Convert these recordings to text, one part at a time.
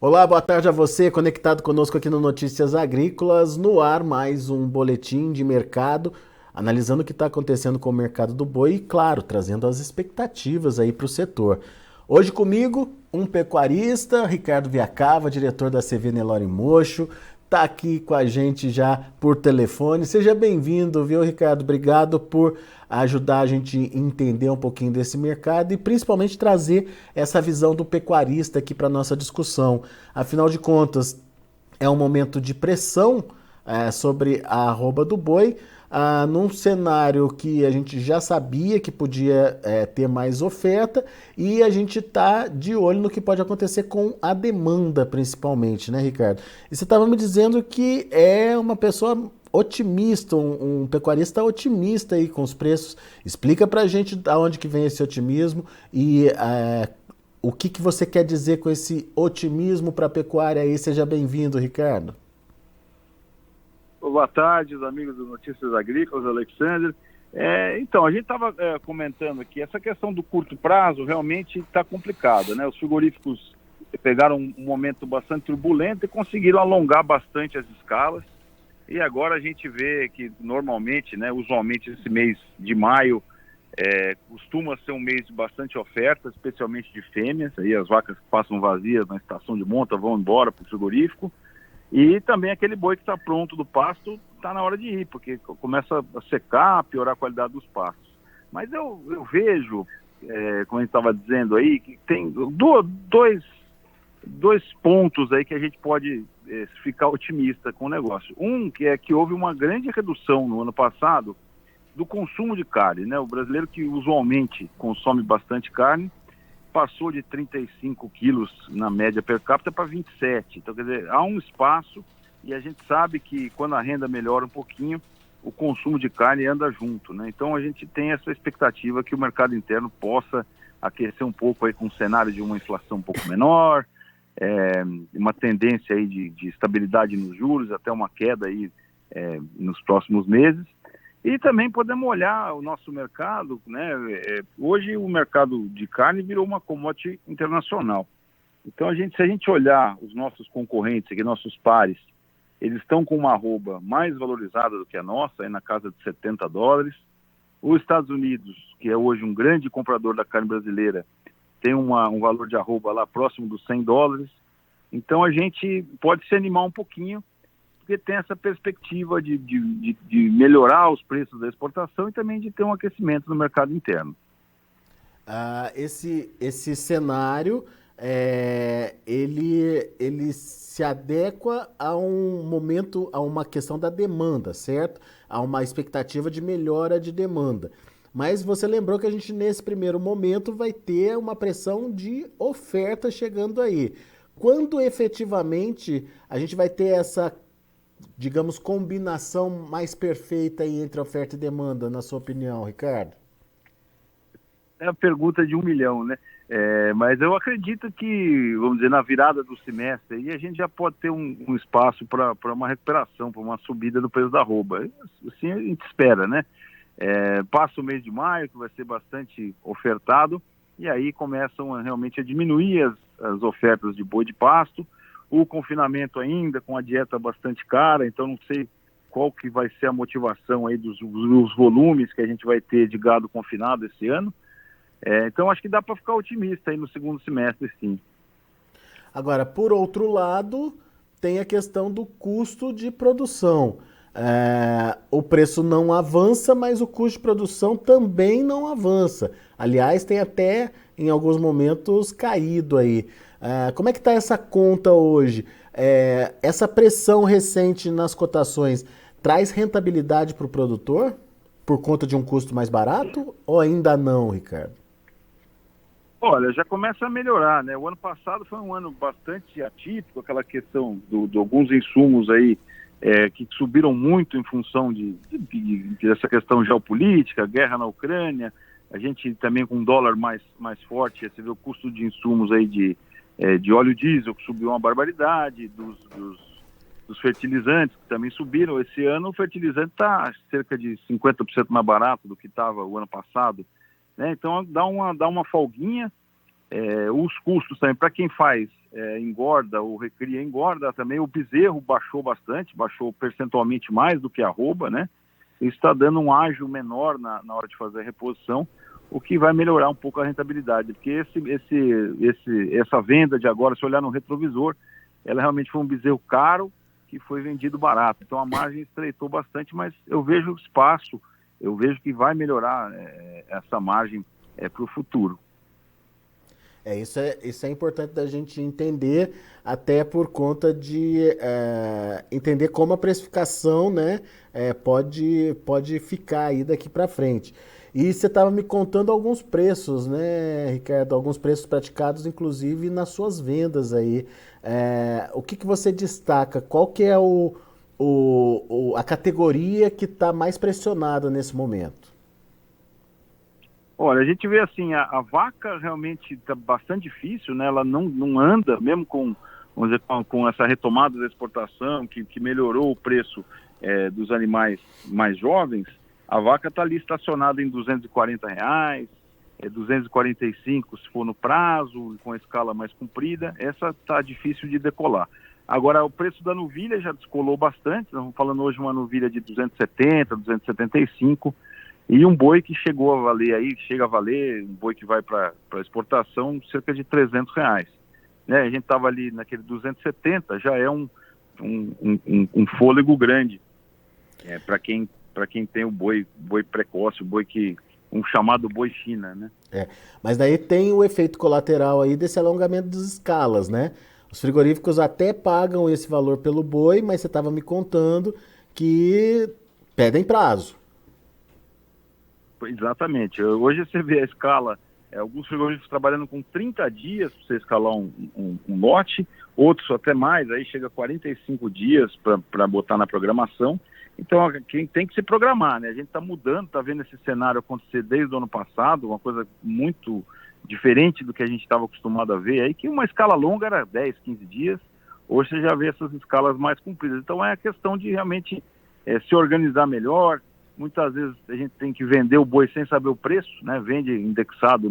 Olá, boa tarde a você, conectado conosco aqui no Notícias Agrícolas, no ar mais um boletim de mercado, analisando o que está acontecendo com o mercado do boi e, claro, trazendo as expectativas aí para o setor. Hoje comigo, um pecuarista, Ricardo Viacava, diretor da CV Nelore Mocho, está aqui com a gente já por telefone. Seja bem-vindo, viu, Ricardo? Obrigado por ajudar a gente a entender um pouquinho desse mercado e principalmente trazer essa visão do pecuarista aqui para nossa discussão. Afinal de contas, é um momento de pressão sobre a arroba do boi, num cenário que a gente já sabia que podia ter mais oferta e a gente está de olho no que pode acontecer com a demanda, principalmente, né, Ricardo? E você estava me dizendo que é uma pessoa otimista, um pecuarista otimista aí com os preços. Explica pra gente de onde que vem esse otimismo e o que que você quer dizer com esse otimismo para a pecuária aí. Seja bem-vindo, Ricardo. Boa tarde, os amigos do Notícias Agrícolas, Alexandre. Então, a gente estava comentando aqui, essa questão do curto prazo realmente está complicada, né? Os frigoríficos pegaram um momento bastante turbulento e conseguiram alongar bastante as escalas. E agora a gente vê que normalmente, né, usualmente esse mês de maio costuma ser um mês de bastante oferta, especialmente de fêmeas. Aí as vacas que passam vazias na estação de monta vão embora para o frigorífico. E também aquele boi que está pronto do pasto está na hora de ir, porque começa a secar, a piorar a qualidade dos pastos. Mas eu vejo, como a gente estava dizendo aí, que tem dois pontos aí que a gente pode ficar otimista com o negócio. Um, que é que houve uma grande redução no ano passado do consumo de carne, né? O brasileiro, que usualmente consome bastante carne, passou de 35 quilos na média per capita para 27. Então, quer dizer, há um espaço e a gente sabe que quando a renda melhora um pouquinho, o consumo de carne anda junto, né? Então, a gente tem essa expectativa que o mercado interno possa aquecer um pouco aí com um cenário de uma inflação um pouco menor, uma tendência aí de estabilidade nos juros, até uma queda aí nos próximos meses. E também podemos olhar o nosso mercado, né? Hoje o mercado de carne virou uma commodity internacional. Então, se a gente olhar os nossos concorrentes aqui, nossos pares, eles estão com uma arroba mais valorizada do que a nossa, aí na casa de US$ 70. Os Estados Unidos, que é hoje um grande comprador da carne brasileira, tem um valor de arroba lá próximo dos US$ 100. Então, a gente pode se animar um pouquinho, porque tem essa perspectiva de melhorar os preços da exportação e também de ter um aquecimento no mercado interno. Esse cenário, ele se adequa a um momento, a uma questão da demanda, certo? A uma expectativa de melhora de demanda. Mas você lembrou que a gente, nesse primeiro momento, vai ter uma pressão de oferta chegando aí. Quando efetivamente a gente vai ter essa, digamos, combinação mais perfeita aí entre oferta e demanda, na sua opinião, Ricardo? É a pergunta de 1 milhão, né? Mas eu acredito que, vamos dizer, na virada do semestre, aí a gente já pode ter um espaço para uma recuperação, para uma subida do preço da arroba. Assim a gente espera, né? Passa o mês de maio, que vai ser bastante ofertado, e aí começam realmente a diminuir as ofertas de boi de pasto. O confinamento ainda, com a dieta bastante cara, então não sei qual que vai ser a motivação aí dos volumes que a gente vai ter de gado confinado esse ano. Então acho que dá para ficar otimista aí no segundo semestre, sim. Agora, por outro lado, tem a questão do custo de produção. O preço não avança, mas o custo de produção também não avança. Aliás, tem até em alguns momentos caído aí. Como é que está essa conta hoje? Essa pressão recente nas cotações traz rentabilidade para o produtor por conta de um custo mais barato ou ainda não, Ricardo? Olha, já começa a melhorar, né? O ano passado foi um ano bastante atípico, aquela questão de alguns insumos aí que subiram muito em função dessa questão geopolítica, guerra na Ucrânia, a gente também com um dólar mais forte, você vê o custo de insumos aí de óleo diesel, que subiu uma barbaridade, dos fertilizantes, que também subiram. Esse ano o fertilizante está cerca de 50% mais barato do que estava o ano passado, né? Então dá uma folguinha. Os custos também, para quem faz engorda, o recria engorda também. O bezerro baixou bastante, baixou percentualmente mais do que a arroba, né? Isso está dando um ágio menor na hora de fazer a reposição, o que vai melhorar um pouco a rentabilidade, porque essa venda de agora, se olhar no retrovisor, ela realmente foi um bezerro caro que foi vendido barato. Então a margem estreitou bastante, mas eu vejo espaço, eu vejo que vai melhorar essa margem para o futuro. Isso é importante da gente entender, até por conta de entender como a precificação, né, pode ficar aí daqui para frente. E você estava me contando alguns preços, né, Ricardo? Alguns preços praticados, inclusive, nas suas vendas aí. O que você destaca? Qual que é a categoria que está mais pressionada nesse momento? Olha, a gente vê assim, a vaca realmente está bastante difícil, né? Ela não anda, mesmo vamos dizer, com essa retomada da exportação, que melhorou o preço dos animais mais jovens. A vaca está ali estacionada em R$ 240, 245 se for no prazo, com a escala mais comprida. Essa está difícil de decolar. Agora, o preço da novilha já descolou bastante. Nós estamos falando hoje de uma novilha de 270, 275. E um boi que chega a valer, um boi que vai para exportação, cerca de R$ 300. Né? A gente estava ali naquele 270, já é um fôlego grande para quem tem o boi precoce, um chamado boi China, né? Mas daí tem o efeito colateral aí desse alongamento das escalas, né? Os frigoríficos até pagam esse valor pelo boi, mas você estava me contando que pedem prazo. Exatamente. Hoje você vê a escala, alguns frigoríficos trabalhando com 30 dias para você escalar um lote, outros até mais, aí chega a 45 dias para botar na programação. Então, quem tem que se programar, né? A gente está mudando, está vendo esse cenário acontecer desde o ano passado, uma coisa muito diferente do que a gente estava acostumado a ver, aí que uma escala longa era 10, 15 dias, hoje você já vê essas escalas mais compridas. Então, é a questão de realmente se organizar melhor. Muitas vezes a gente tem que vender o boi sem saber o preço, né? Vende indexado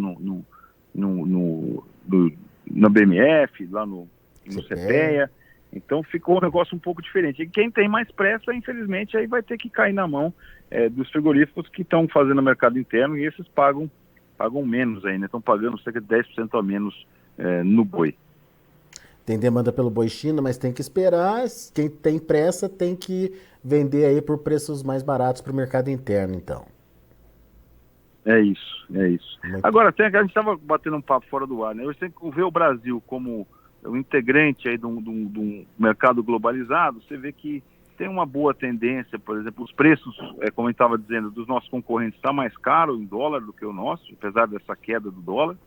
na BMF, lá no CPEA. Então ficou um negócio um pouco diferente. E quem tem mais pressa, infelizmente, aí vai ter que cair na mão dos frigoríficos que estão fazendo o mercado interno, e esses pagam menos ainda, estão pagando cerca de 10% a menos no boi. Tem demanda pelo boi China, mas tem que esperar. Quem tem pressa tem que vender aí por preços mais baratos para o mercado interno, então. É isso. Agora, a gente estava batendo um papo fora do ar, né? Você tem que ver o Brasil como um integrante aí de um mercado globalizado. Você vê que tem uma boa tendência, por exemplo, os preços, como eu estava dizendo, dos nossos concorrentes está mais caro em dólar do que o nosso, apesar dessa queda do dólar.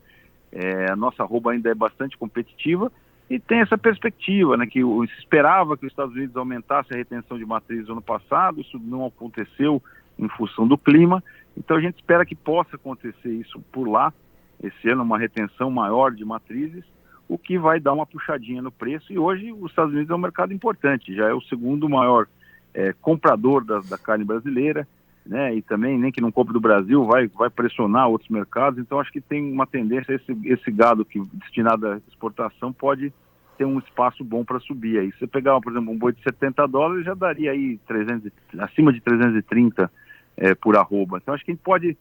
A nossa arroba ainda é bastante competitiva. E tem essa perspectiva, né, que se esperava que os Estados Unidos aumentasse a retenção de matrizes no ano passado, isso não aconteceu em função do clima, então a gente espera que possa acontecer isso por lá, esse ano uma retenção maior de matrizes, o que vai dar uma puxadinha no preço, e hoje os Estados Unidos é um mercado importante, já é o segundo maior comprador da carne brasileira, né, e também, nem que não compre do Brasil, vai pressionar outros mercados. Então acho que tem uma tendência, esse gado que destinado à exportação pode ter um espaço bom para subir. Aí se você pegar, por exemplo, um boi de $70, já daria aí acima de 330 por arroba. Então acho que a gente pode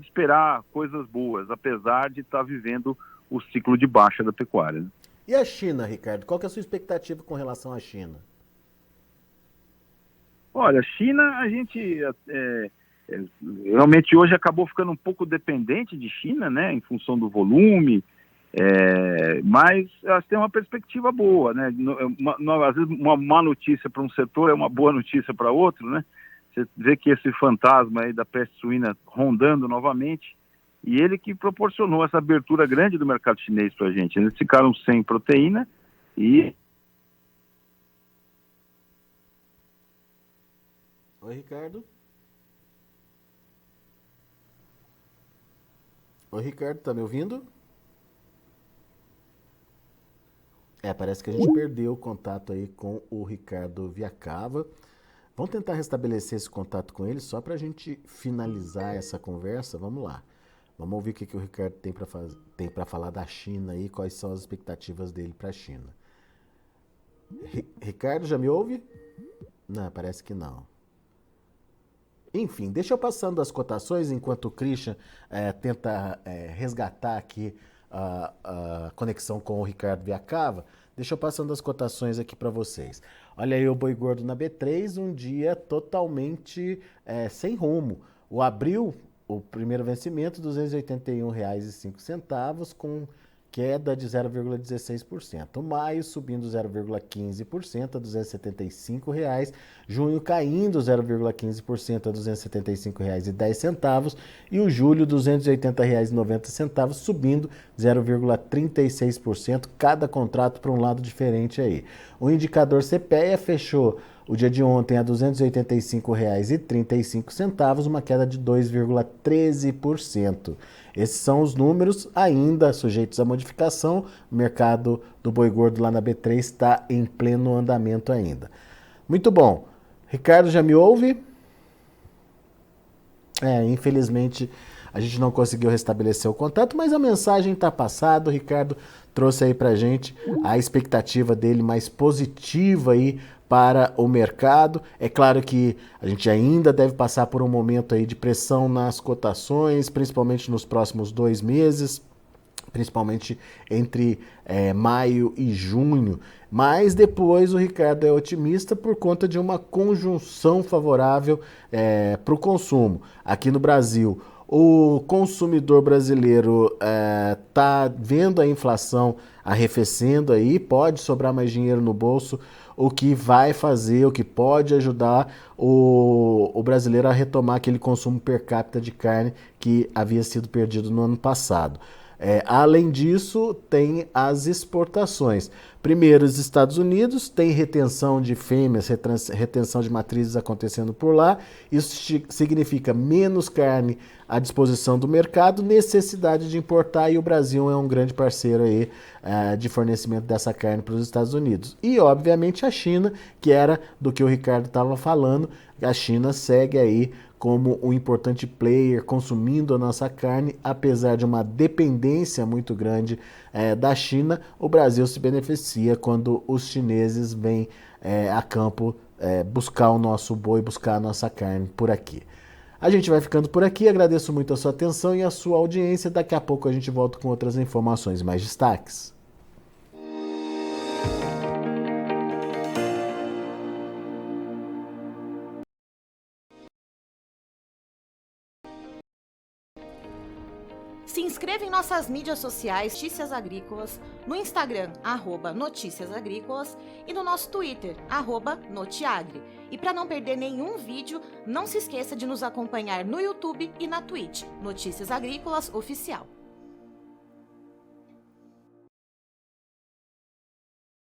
esperar coisas boas, apesar de estar vivendo o ciclo de baixa da pecuária, né? E a China, Ricardo? Qual que é a sua expectativa com relação à China? Olha, a China, a gente realmente hoje acabou ficando um pouco dependente de China, né, em função do volume, mas elas têm uma perspectiva boa, né? Às vezes uma má notícia para um setor é uma boa notícia para outro, né? Você vê que esse fantasma aí da peste suína rondando novamente, e ele que proporcionou essa abertura grande do mercado chinês para a gente. Eles ficaram sem proteína e... Oi, Ricardo. Oi, Ricardo, tá me ouvindo? Parece que a gente perdeu o contato aí com o Ricardo Viacava. Vamos tentar restabelecer esse contato com ele só para a gente finalizar essa conversa. Vamos lá. Vamos ouvir o que o Ricardo tem para falar da China e quais são as expectativas dele para a China. Ricardo, já me ouve? Não, parece que não. Enfim, deixa eu passando as cotações enquanto o Christian tenta resgatar aqui a conexão com o Ricardo Viacava. Deixa eu passando as cotações aqui para vocês. Olha aí o boi gordo na B3, um dia totalmente sem rumo. O abril, o primeiro vencimento, R$ 281,05, com queda de 0,16%. Maio subindo 0,15% a R$ 275,00. Junho caindo 0,15% a R$ 275,10. E o julho, R$ 280,90, subindo 0,36%. Cada contrato para um lado diferente aí. O indicador CPEA fechou o dia de ontem a R$ 285,35, uma queda de 2,13%. Esses são os números ainda sujeitos à modificação. O mercado do boi gordo lá na B3 está em pleno andamento ainda. Muito bom. Ricardo, já me ouve? Infelizmente a gente não conseguiu restabelecer o contato, mas a mensagem está passada. O Ricardo trouxe aí pra gente a expectativa dele mais positiva aí para o mercado. É claro que a gente ainda deve passar por um momento aí de pressão nas cotações, principalmente nos próximos 2 meses, principalmente entre maio e junho. Mas depois o Ricardo é otimista por conta de uma conjunção favorável para o consumo. Aqui no Brasil, o consumidor brasileiro está vendo a inflação arrefecendo aí, pode sobrar mais dinheiro no bolso, o que vai fazer, o que pode ajudar o brasileiro a retomar aquele consumo per capita de carne que havia sido perdido no ano passado. Além disso, tem as exportações. Primeiro, os Estados Unidos tem retenção de fêmeas, retenção de matrizes acontecendo por lá. Isso significa menos carne à disposição do mercado, necessidade de importar, e o Brasil é um grande parceiro aí, de fornecimento dessa carne para os Estados Unidos. E, obviamente, a China, que era do que o Ricardo estava falando. A China segue aí como um importante player consumindo a nossa carne, apesar de uma dependência muito grande da China. O Brasil se beneficia quando os chineses vêm a campo buscar o nosso boi, buscar a nossa carne por aqui. A gente vai ficando por aqui, agradeço muito a sua atenção e a sua audiência. Daqui a pouco a gente volta com outras informações, mais destaques. Se inscreva em nossas mídias sociais Notícias Agrícolas, no Instagram, @Notícias Agrícolas, e no nosso Twitter, @Notiagre. E para não perder nenhum vídeo, não se esqueça de nos acompanhar no YouTube e na Twitch, Notícias Agrícolas Oficial.